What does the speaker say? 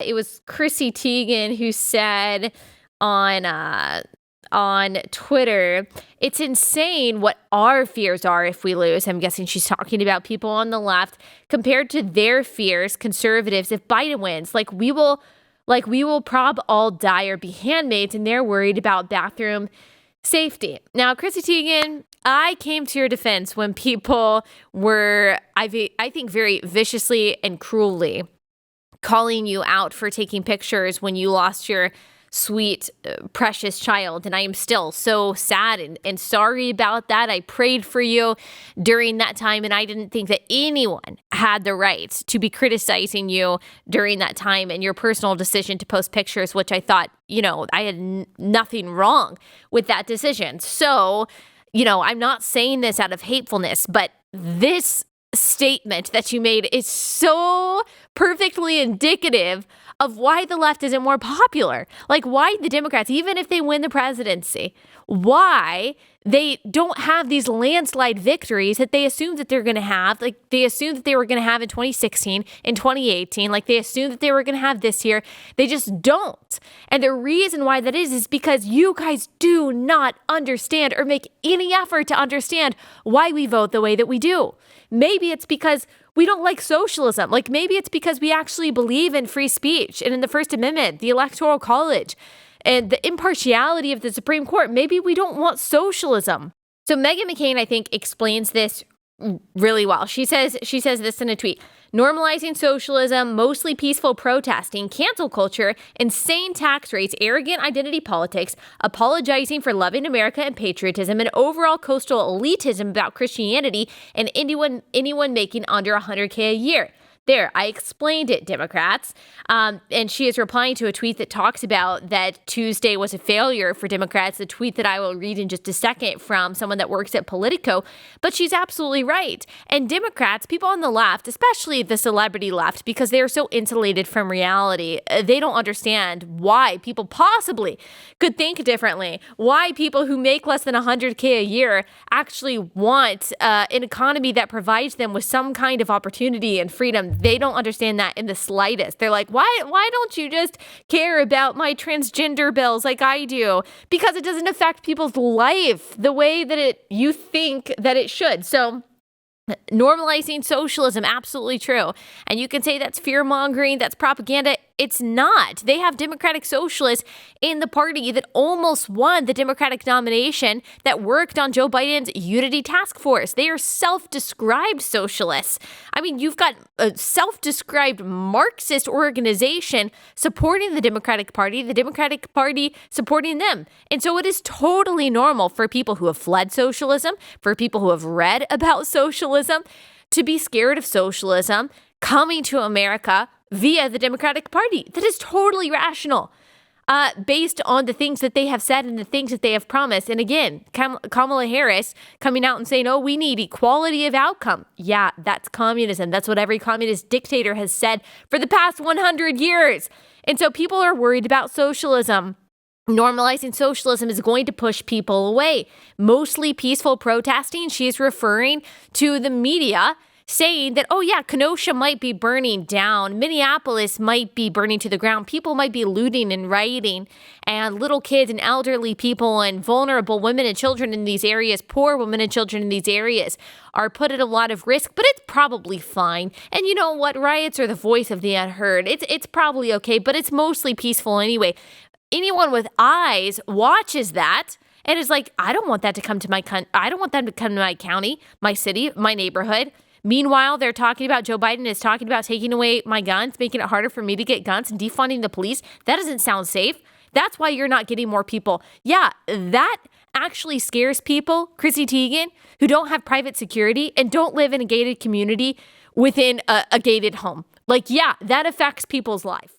It was Chrissy Teigen who said on Twitter, it's insane what our fears are if we lose. I'm guessing she's talking about people on the left compared to their fears, conservatives, if Biden wins. Like we will prob all die or be handmaids, and they're worried about bathroom safety. Now, Chrissy Teigen, I came to your defense when people were, I think, very viciously and cruelly calling you out for taking pictures when you lost your sweet, precious child. And I am still so sad and sorry about that. I prayed for you during that time, and I didn't think that anyone had the right to be criticizing you during that time and your personal decision to post pictures, which I thought, I had nothing wrong with that decision. So, I'm not saying this out of hatefulness, but this statement that you made is so perfectly indicative of why the left isn't more popular. Like why the Democrats, even if they win the presidency, why they don't have these landslide victories that they assumed that they're going to have. Like they assumed that they were going to have in 2016, in 2018, like they assumed that they were going to have this year. They just don't. And the reason why that is because you guys do not understand or make any effort to understand why we vote the way that we do. Maybe it's because we don't like socialism. Like maybe it's because we actually believe in free speech and in the First Amendment, the Electoral College, and the impartiality of the Supreme Court. Maybe we don't want socialism. So Meghan McCain, I think, explains this really well. She says this in a tweet: normalizing socialism, mostly peaceful protesting, cancel culture, insane tax rates, arrogant identity politics, apologizing for loving America and patriotism, and overall coastal elitism about Christianity, and anyone making under $100K a year. There, I explained it, Democrats. And she is replying to a tweet that talks about that Tuesday was a failure for Democrats, a tweet that I will read in just a second from someone that works at Politico. But she's absolutely right. And Democrats, people on the left, especially the celebrity left, because they are so insulated from reality, they don't understand why people possibly could think differently, why people who make less than $100K a year actually want an economy that provides them with some kind of opportunity and freedom. They don't understand that in the slightest. They're like, why don't you just care about my transgender bills like I do? Because it doesn't affect people's life the way that you think that it should. So normalizing socialism, absolutely true. And you can say that's fear-mongering, that's propaganda. It's not. They have Democratic Socialists in the party that almost won the Democratic nomination that worked on Joe Biden's Unity Task Force. They are self-described socialists. I mean, you've got a self-described Marxist organization supporting the Democratic Party supporting them. And so it is totally normal for people who have fled socialism, for people who have read about socialism, to be scared of socialism coming to America via the Democratic Party. That is totally rational, based on the things that they have said and the things that they have promised. And again, Kamala Harris coming out and saying, oh, we need equality of outcome. Yeah, that's communism. That's what every communist dictator has said for the past 100 years. And so people are worried about socialism. Normalizing socialism is going to push people away. Mostly peaceful protesting. She's referring to the media saying that, oh yeah, Kenosha might be burning down, Minneapolis might be burning to the ground, people might be looting and rioting, and little kids and elderly people and vulnerable women and children in these areas, poor women and children in these areas are put at a lot of risk, but it's probably fine. And you know what? Riots are the voice of the unheard. It's probably okay, but it's mostly peaceful anyway. Anyone with eyes watches that and is like, I don't want that to come to my I don't want that to come to my county, my city, my neighborhood. Meanwhile, they're talking about Joe Biden is talking about taking away my guns, making it harder for me to get guns and defunding the police. That doesn't sound safe. That's why you're not getting more people. Yeah, that actually scares people, Chrissy Teigen, who don't have private security and don't live in a gated community within a gated home. Like, yeah, that affects people's life.